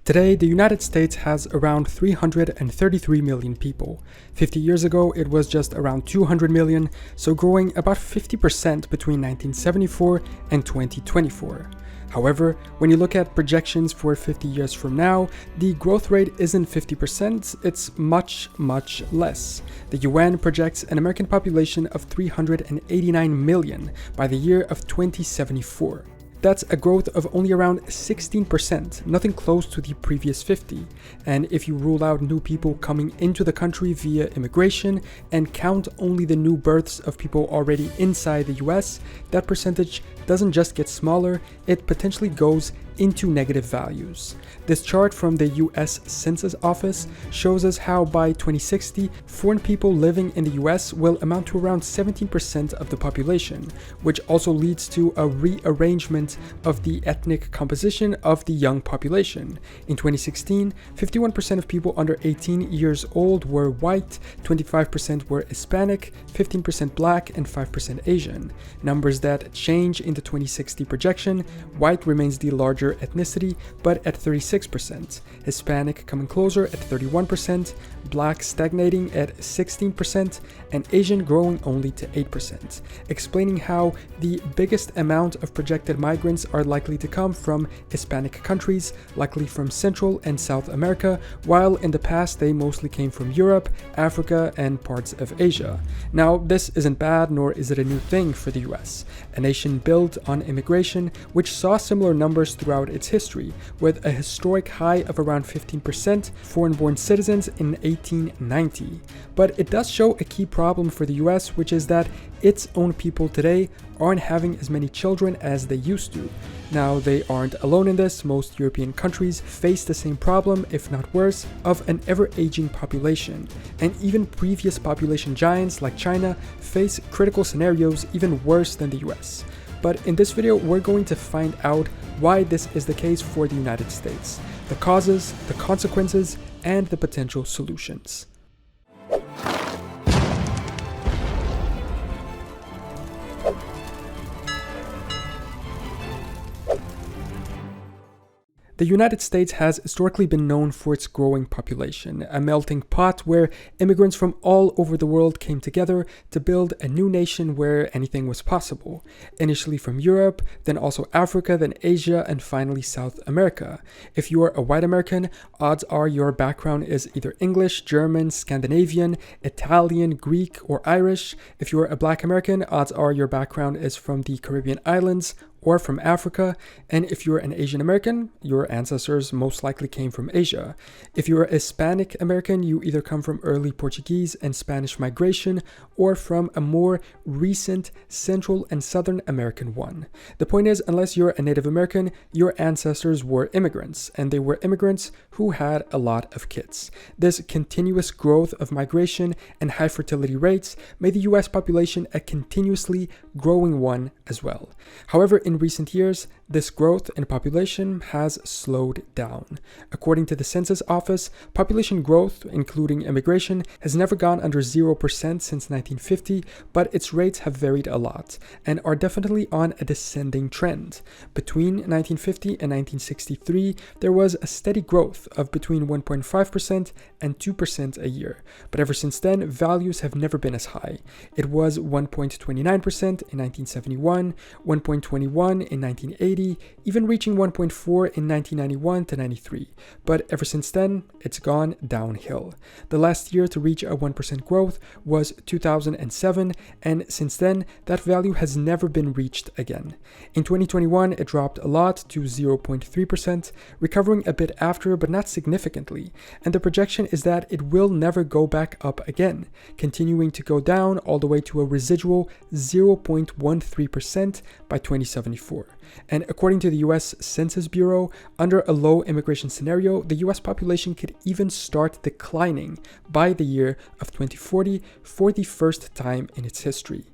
Today, the United States has around 333 million people. 50 years ago, it was just around 200 million, so growing about 50% between 1974 and 2024. However, when you look at projections for 50 years from now, the growth rate isn't 50%, it's much, much less. The UN projects an American population of 389 million by the year of 2074. That's a growth of only around 16%, nothing close to the previous 50. And if you rule out new people coming into the country via immigration and count only the new births of people already inside the US, that percentage doesn't just get smaller, it potentially goes into negative values. This chart from the US Census Office shows us how by 2060, foreign people living in the US will amount to around 17% of the population, which also leads to a rearrangement of the ethnic composition of the young population. In 2016, 51% of people under 18 years old were white, 25% were Hispanic, 15% black, and 5% Asian. Numbers that change in the 2060 projection. White remains the larger ethnicity, but at 36%, Hispanic coming closer at 31%, Black stagnating at 16%, and Asian growing only to 8%, explaining how the biggest amount of projected migrants are likely to come from Hispanic countries, likely from Central and South America, while in the past they mostly came from Europe, Africa, and parts of Asia. Now, this isn't bad, nor is it a new thing for the US, a nation built on immigration, which saw similar numbers throughout its history, with a historic high of around 15% foreign-born citizens in 1890. But it does show a key problem for the US, which is that its own people today aren't having as many children as they used to. Now, they aren't alone in this. Most European countries face the same problem, if not worse, of an ever-aging population. And even previous population giants like China face critical scenarios even worse than the US. But in this video, we're going to find out why this is the case for the United States, the causes, the consequences, and the potential solutions. The United States has historically been known for its growing population, a melting pot where immigrants from all over the world came together to build a new nation where anything was possible. Initially from Europe, then also Africa, then Asia, and finally South America. If you are a white American, odds are your background is either English, German, Scandinavian, Italian, Greek, or Irish. If you are a black American, odds are your background is from the Caribbean islands or from Africa, and if you're an Asian American, your ancestors most likely came from Asia. If you're a Hispanic American, you either come from early Portuguese and Spanish migration or from a more recent Central and Southern American one. The point is, unless you're a Native American, your ancestors were immigrants, and they were immigrants who had a lot of kids. This continuous growth of migration and high fertility rates made the US population a continuously growing one as well. However, in recent years, this growth in population has slowed down. According to the Census Office, population growth, including immigration, has never gone under 0% since 1950, but its rates have varied a lot and are definitely on a descending trend. Between 1950 and 1963, there was a steady growth of between 1.5% and 2% a year, but ever since then, values have never been as high. It was 1.29% in 1971, 1.21 in 1980, even reaching 1.4 in 1991 to 93. But ever since then, it's gone downhill. The last year to reach a 1% growth was 2007, and since then, that value has never been reached again. In 2021, it dropped a lot to 0.3%, recovering a bit after, but not significantly. And the projection is that it will never go back up again, continuing to go down all the way to a residual 0.13% by 2074. And according to the US Census Bureau, under a low immigration scenario, the US population could even start declining by the year of 2040 for the first time in its history.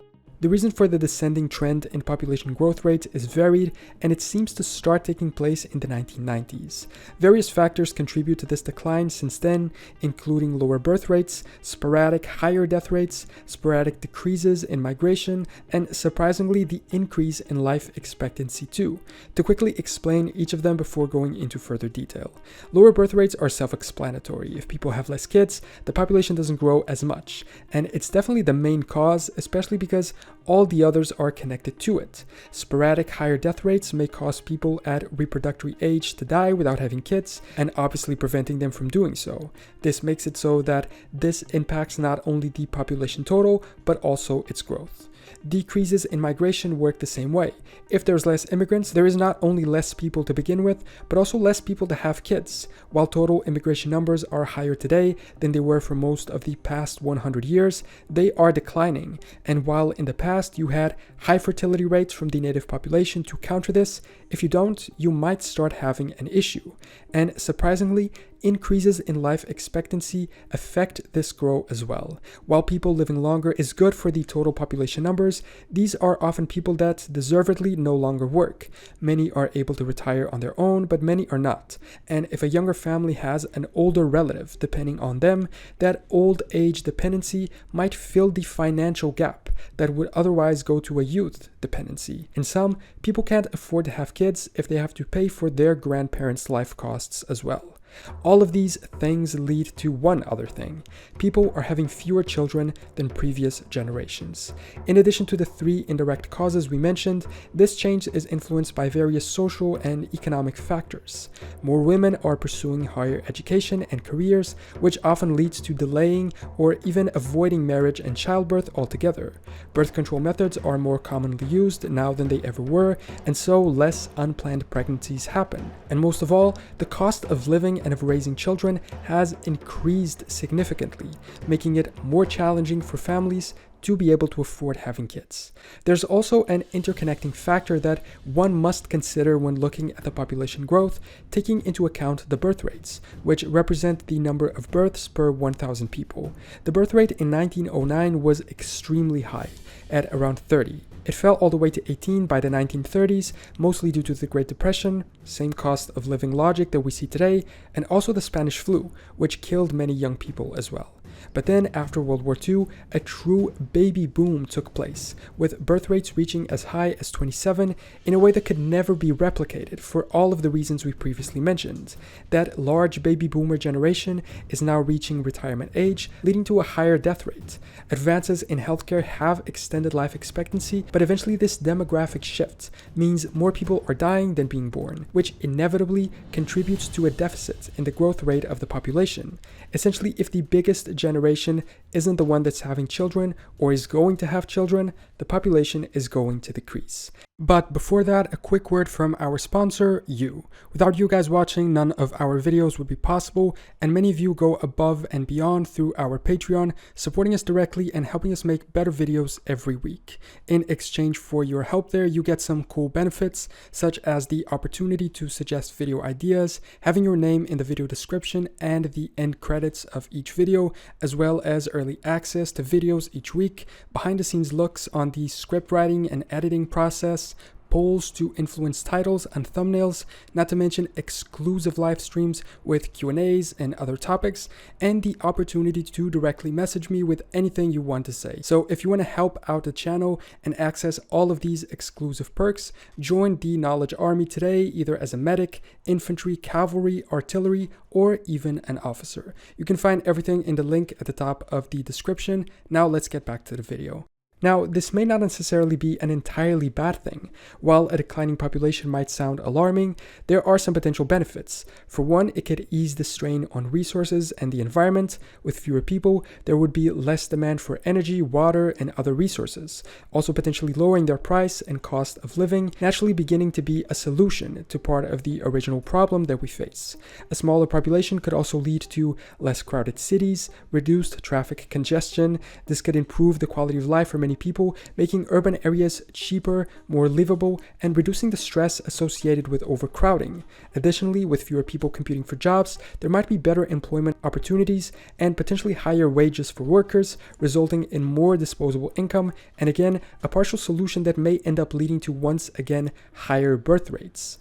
The reason for the descending trend in population growth rate is varied, and it seems to start taking place in the 1990s. Various factors contribute to this decline since then, including lower birth rates, sporadic higher death rates, sporadic decreases in migration, and surprisingly the increase in life expectancy too. To quickly explain each of them before going into further detail. Lower birth rates are self-explanatory. If people have less kids, the population doesn't grow as much, and it's definitely the main cause, especially because all the others are connected to it. Sporadic higher death rates may cause people at reproductive age to die without having kids, and obviously preventing them from doing so. This makes it so that this impacts not only the population total, but also its growth. Decreases in migration work the same way. If there's less immigrants, there is not only less people to begin with, but also less people to have kids. While total immigration numbers are higher today than they were for most of the past 100 years, they are declining. And while in the past you had high fertility rates from the native population to counter this, if you don't, you might start having an issue. And surprisingly, increases in life expectancy affect this growth as well. While people living longer is good for the total population numbers, these are often people that deservedly no longer work. Many are able to retire on their own, but many are not. And if a younger family has an older relative depending on them, that old age dependency might fill the financial gap that would otherwise go to a youth dependency. In some, people can't afford to have kids if they have to pay for their grandparents' life costs as well. All of these things lead to one other thing. People are having fewer children than previous generations. In addition to the three indirect causes we mentioned, this change is influenced by various social and economic factors. More women are pursuing higher education and careers, which often leads to delaying or even avoiding marriage and childbirth altogether. Birth control methods are more commonly used now than they ever were, and so less unplanned pregnancies happen. And most of all, the cost of living and of raising children has increased significantly, making it more challenging for families to be able to afford having kids. There's also an interconnecting factor that one must consider when looking at the population growth, taking into account the birth rates, which represent the number of births per 1,000 people. The birth rate in 1909 was extremely high, at around 30. It fell all the way to 18 by the 1930s, mostly due to the Great Depression, same cost of living logic that we see today, and also the Spanish flu, which killed many young people as well. But then, after World War II, a true baby boom took place, with birth rates reaching as high as 27 in a way that could never be replicated for all of the reasons we previously mentioned. That large baby boomer generation is now reaching retirement age, leading to a higher death rate. Advances in healthcare have extended life expectancy, but eventually this demographic shift means more people are dying than being born, which inevitably contributes to a deficit in the growth rate of the population. Essentially, if the biggest generation isn't the one that's having children or is going to have children, the population is going to decrease. But before that, a quick word from our sponsor, you. Without you guys watching, none of our videos would be possible, and many of you go above and beyond through our Patreon, supporting us directly and helping us make better videos every week. In exchange for your help there, you get some cool benefits, such as the opportunity to suggest video ideas, having your name in the video description and the end credits of each video, as well as early access to videos each week, behind the scenes looks on the script writing and editing process, polls to influence titles and thumbnails, not to mention exclusive live streams with Q&As and other topics, and the opportunity to directly message me with anything you want to say. So if you want to help out the channel and access all of these exclusive perks, join the Knowledge Army today, either as a medic, infantry, cavalry, artillery, or even an officer. You can find everything in the link at the top of the description. Now let's get back to the video. Now, this may not necessarily be an entirely bad thing. While a declining population might sound alarming, there are some potential benefits. For one, it could ease the strain on resources and the environment. With fewer people, there would be less demand for energy, water, and other resources, also potentially lowering their price and cost of living, naturally beginning to be a solution to part of the original problem that we face. A smaller population could also lead to less crowded cities, reduced traffic congestion. This could improve the quality of life for many many people, making urban areas cheaper, more livable, and reducing the stress associated with overcrowding. Additionally, with fewer people competing for jobs, there might be better employment opportunities and potentially higher wages for workers, resulting in more disposable income, and again, a partial solution that may end up leading to once again higher birth rates.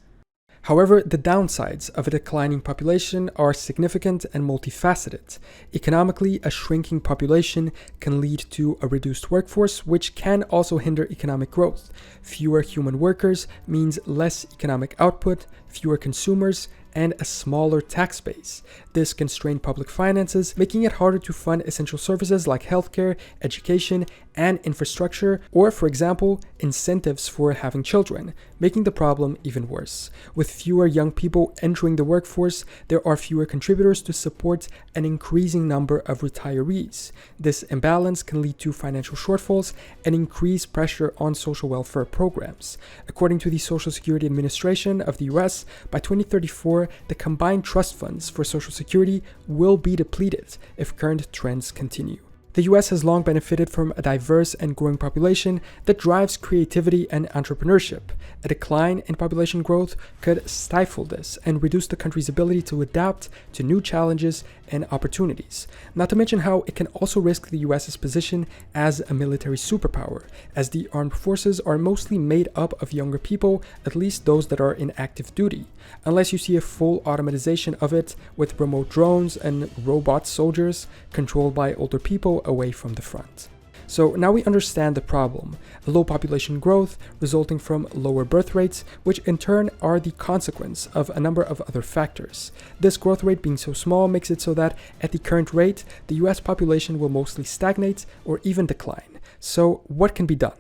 However, the downsides of a declining population are significant and multifaceted. Economically, a shrinking population can lead to a reduced workforce, which can also hinder economic growth. Fewer human workers means less economic output, fewer consumers, and a smaller tax base. This can strain public finances, making it harder to fund essential services like healthcare, education, and infrastructure, or, for example, incentives for having children, making the problem even worse. With fewer young people entering the workforce, there are fewer contributors to support an increasing number of retirees. This imbalance can lead to financial shortfalls and increase pressure on social welfare programs. According to the Social Security Administration of the US, by 2034, the combined trust funds for Social Security will be depleted if current trends continue. The US has long benefited from a diverse and growing population that drives creativity and entrepreneurship. A decline in population growth could stifle this and reduce the country's ability to adapt to new challenges and opportunities. Not to mention how it can also risk the US's position as a military superpower, as the armed forces are mostly made up of younger people, at least those that are in active duty, unless you see a full automatization of it with remote drones and robot soldiers controlled by older people away from the front. So now we understand the problem, a low population growth resulting from lower birth rates, which in turn are the consequence of a number of other factors. This growth rate being so small makes it so that at the current rate, the US population will mostly stagnate or even decline. So what can be done?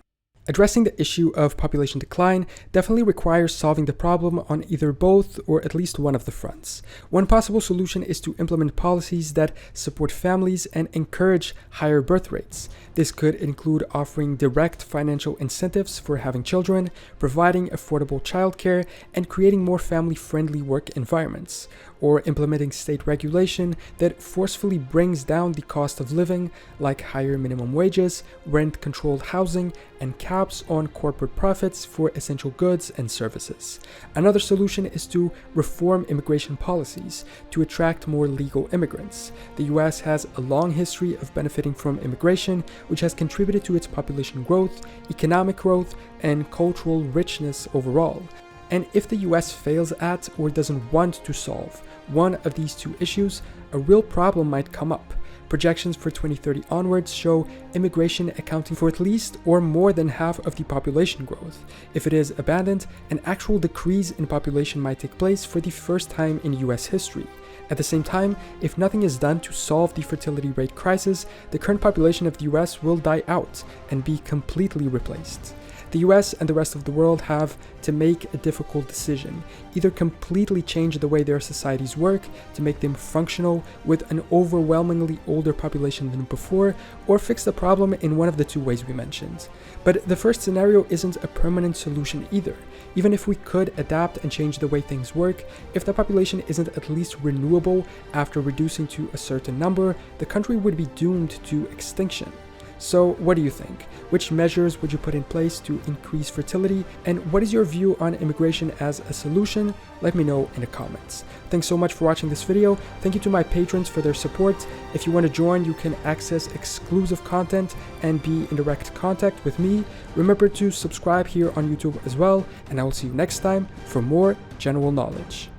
Addressing the issue of population decline definitely requires solving the problem on either both or at least one of the fronts. One possible solution is to implement policies that support families and encourage higher birth rates. This could include offering direct financial incentives for having children, providing affordable childcare, and creating more family-friendly work environments, or implementing state regulation that forcefully brings down the cost of living, like higher minimum wages, rent-controlled housing, and caps on corporate profits for essential goods and services. Another solution is to reform immigration policies to attract more legal immigrants. The US has a long history of benefiting from immigration, which has contributed to its population growth, economic growth, and cultural richness overall. And if the US fails at or doesn't want to solve one of these two issues, a real problem might come up. Projections for 2030 onwards show immigration accounting for at least or more than half of the population growth. If it is abandoned, an actual decrease in population might take place for the first time in US history. At the same time, if nothing is done to solve the fertility rate crisis, the current population of the US will die out and be completely replaced. The US and the rest of the world have to make a difficult decision. Either completely change the way their societies work to make them functional with an overwhelmingly older population than before, or fix the problem in one of the two ways we mentioned. But the first scenario isn't a permanent solution either. Even if we could adapt and change the way things work, if the population isn't at least renewable after reducing to a certain number, the country would be doomed to extinction. So what do you think? Which measures would you put in place to increase fertility? And what is your view on immigration as a solution? Let me know in the comments. Thanks so much for watching this video. Thank you to my patrons for their support. If you want to join, you can access exclusive content and be in direct contact with me. Remember to subscribe here on YouTube as well, and I will see you next time for more general knowledge.